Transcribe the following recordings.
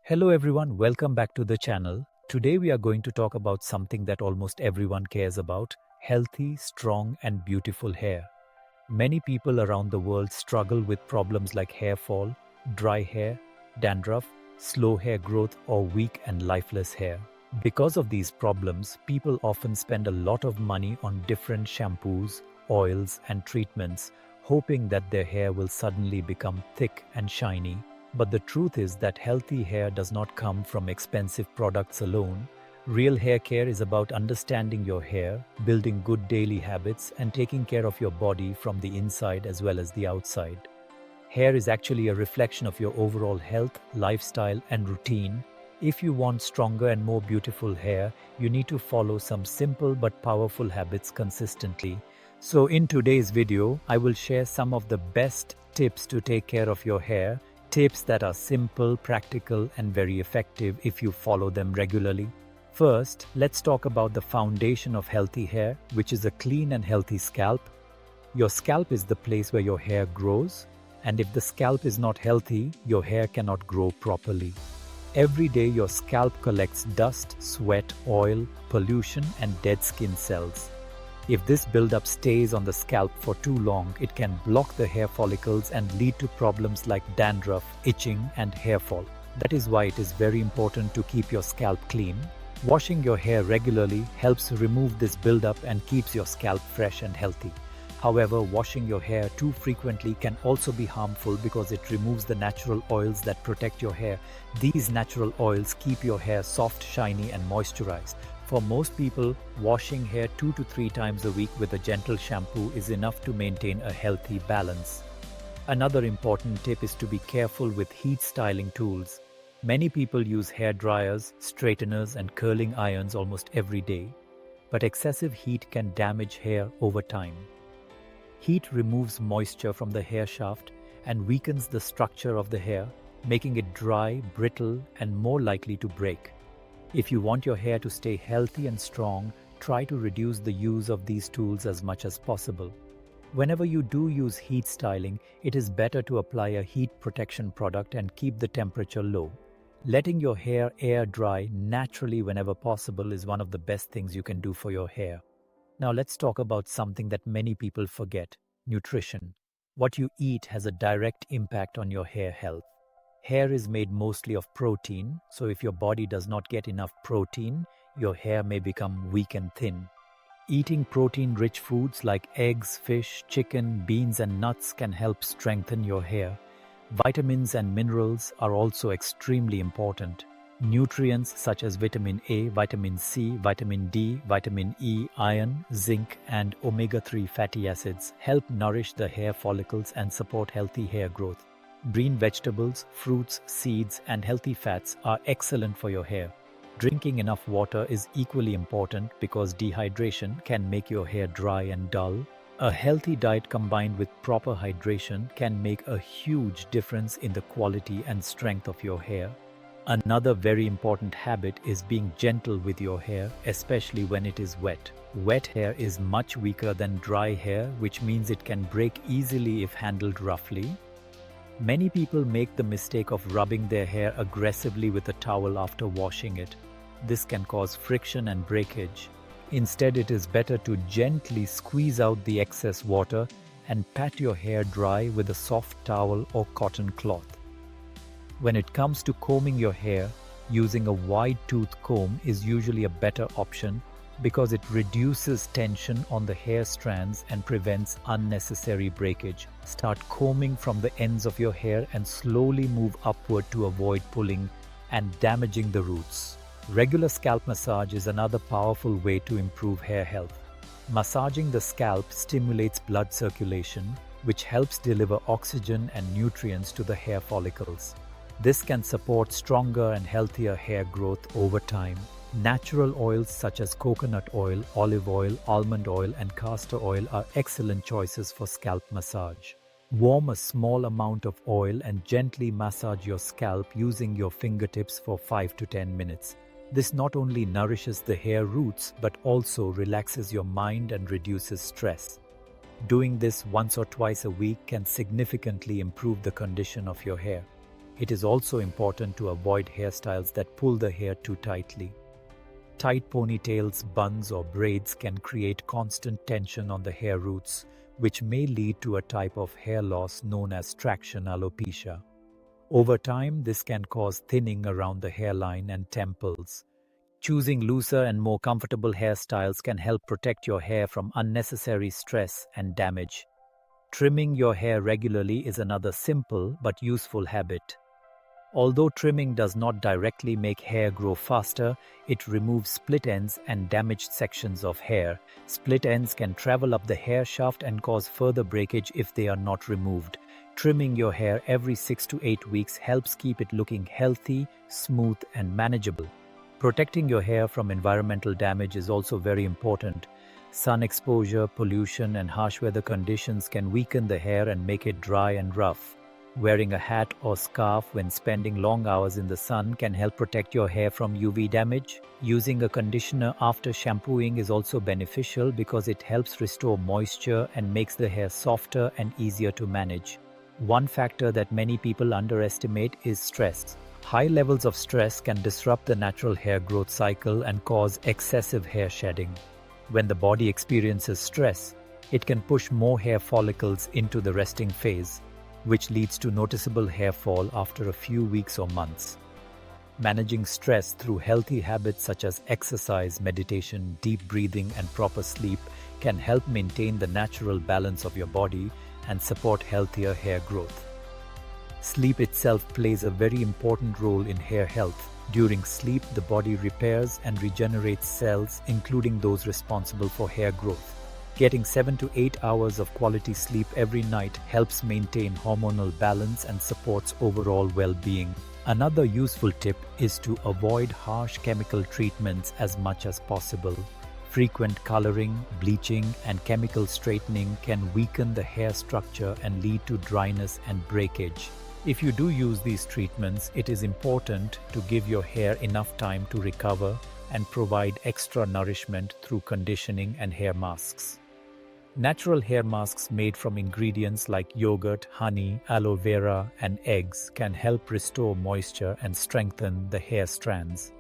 Hello everyone, welcome back to the channel. Today we are going to talk about something that almost everyone cares about: healthy, strong and beautiful hair. Many people around the world struggle with problems like hair fall, dry hair, dandruff, slow hair growth or weak and lifeless hair. Because of these problems, people often spend a lot of money on different shampoos, oils and treatments, hoping that their hair will suddenly become thick and shiny. But the truth is that healthy hair does not come from expensive products alone. Real hair care is about understanding your hair, building good daily habits, and taking care of your body from the inside as well as the outside. Hair is actually a reflection of your overall health, lifestyle, and routine. If you want stronger and more beautiful hair, you need to follow some simple but powerful habits consistently. So, in today's video, I will share some of the best tips to take care of your hair. Tips that are simple, practical, and very effective if you follow them regularly. First, let's talk about the foundation of healthy hair, which is a clean and healthy scalp. Your scalp is the place where your hair grows, and if the scalp is not healthy, your hair cannot grow properly. Every day, your scalp collects dust, sweat, oil, pollution, and dead skin cells. If this buildup stays on the scalp for too long, it can block the hair follicles and lead to problems like dandruff, itching, and hair fall. That is why it is very important to keep your scalp clean. Washing your hair regularly helps remove this buildup and keeps your scalp fresh and healthy. However, washing your hair too frequently can also be harmful because it removes the natural oils that protect your hair. These natural oils keep your hair soft, shiny, and moisturized. For most people, washing hair 2 to 3 times a week with a gentle shampoo is enough to maintain a healthy balance. Another important tip is to be careful with heat styling tools. Many people use hair dryers, straighteners, and curling irons almost every day, but excessive heat can damage hair over time. Heat removes moisture from the hair shaft and weakens the structure of the hair, making it dry, brittle, and more likely to break. If you want your hair to stay healthy and strong, try to reduce the use of these tools as much as possible. Whenever you do use heat styling, it is better to apply a heat protection product and keep the temperature low. Letting your hair air dry naturally whenever possible is one of the best things you can do for your hair. Now let's talk about something that many people forget: nutrition. What you eat has a direct impact on your hair health. Hair is made mostly of protein, so if your body does not get enough protein, your hair may become weak and thin. Eating protein-rich foods like eggs, fish, chicken, beans, and nuts can help strengthen your hair. Vitamins and minerals are also extremely important. Nutrients such as vitamin A, vitamin C, vitamin D, vitamin E, iron, zinc, and omega-3 fatty acids help nourish the hair follicles and support healthy hair growth. Green vegetables, fruits, seeds, and healthy fats are excellent for your hair. Drinking enough water is equally important because dehydration can make your hair dry and dull. A healthy diet combined with proper hydration can make a huge difference in the quality and strength of your hair. Another very important habit is being gentle with your hair, especially when it is wet. Wet hair is much weaker than dry hair, which means it can break easily if handled roughly. Many people make the mistake of rubbing their hair aggressively with a towel after washing it. This can cause friction and breakage. Instead, it is better to gently squeeze out the excess water and pat your hair dry with a soft towel or cotton cloth. When it comes to combing your hair, using a wide-tooth comb is usually a better option because it reduces tension on the hair strands and prevents unnecessary breakage. Start combing from the ends of your hair and slowly move upward to avoid pulling and damaging the roots. Regular scalp massage is another powerful way to improve hair health. Massaging the scalp stimulates blood circulation, which helps deliver oxygen and nutrients to the hair follicles. This can support stronger and healthier hair growth over time. Natural oils such as coconut oil, olive oil, almond oil, and castor oil are excellent choices for scalp massage. Warm a small amount of oil and gently massage your scalp using your fingertips for 5 to 10 minutes. This not only nourishes the hair roots but also relaxes your mind and reduces stress. Doing this once or twice a week can significantly improve the condition of your hair. It is also important to avoid hairstyles that pull the hair too tightly. Tight ponytails, buns, or braids can create constant tension on the hair roots, which may lead to a type of hair loss known as traction alopecia. Over time, this can cause thinning around the hairline and temples. Choosing looser and more comfortable hairstyles can help protect your hair from unnecessary stress and damage. Trimming your hair regularly is another simple but useful habit. Although trimming does not directly make hair grow faster, it removes split ends and damaged sections of hair. Split ends can travel up the hair shaft and cause further breakage if they are not removed. Trimming your hair every 6 to 8 weeks helps keep it looking healthy, smooth, and manageable. Protecting your hair from environmental damage is also very important. Sun exposure, pollution, and harsh weather conditions can weaken the hair and make it dry and rough. Wearing a hat or scarf when spending long hours in the sun can help protect your hair from UV damage. Using a conditioner after shampooing is also beneficial because it helps restore moisture and makes the hair softer and easier to manage. One factor that many people underestimate is stress. High levels of stress can disrupt the natural hair growth cycle and cause excessive hair shedding. When the body experiences stress, it can push more hair follicles into the resting phase, which leads to noticeable hair fall after a few weeks or months. Managing stress through healthy habits such as exercise, meditation, deep breathing, and proper sleep can help maintain the natural balance of your body and support healthier hair growth. Sleep itself plays a very important role in hair health. During sleep, the body repairs and regenerates cells, including those responsible for hair growth. Getting 7 to 8 hours of quality sleep every night helps maintain hormonal balance and supports overall well-being. Another useful tip is to avoid harsh chemical treatments as much as possible. Frequent coloring, bleaching, and chemical straightening can weaken the hair structure and lead to dryness and breakage. If you do use these treatments, it is important to give your hair enough time to recover and provide extra nourishment through conditioning and hair masks. Natural hair masks made from ingredients like yogurt, honey, aloe vera, and eggs can help restore moisture and strengthen the hair strands.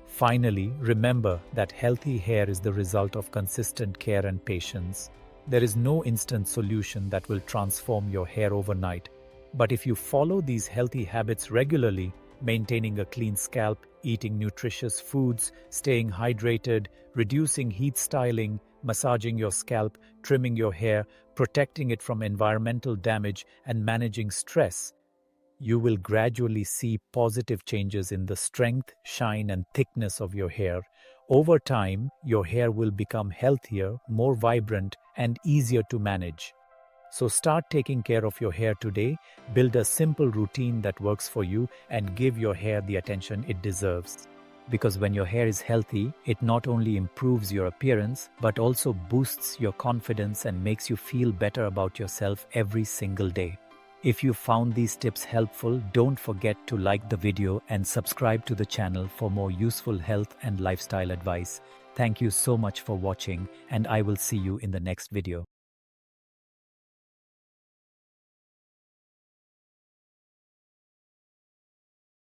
Finally, remember that healthy hair is the result of consistent care and patience. There is no instant solution that will transform your hair overnight. But if you follow these healthy habits regularly, maintaining a clean scalp, eating nutritious foods, staying hydrated, reducing heat styling, massaging your scalp, trimming your hair, protecting it from environmental damage, and managing stress, you will gradually see positive changes in the strength, shine, and thickness of your hair. Over time, your hair will become healthier, more vibrant, and easier to manage. So start taking care of your hair today, build a simple routine that works for you, and give your hair the attention it deserves. Because when your hair is healthy, it not only improves your appearance, but also boosts your confidence and makes you feel better about yourself every single day. If you found these tips helpful, don't forget to like the video and subscribe to the channel for more useful health and lifestyle advice. Thank you so much for watching, and I will see you in the next video.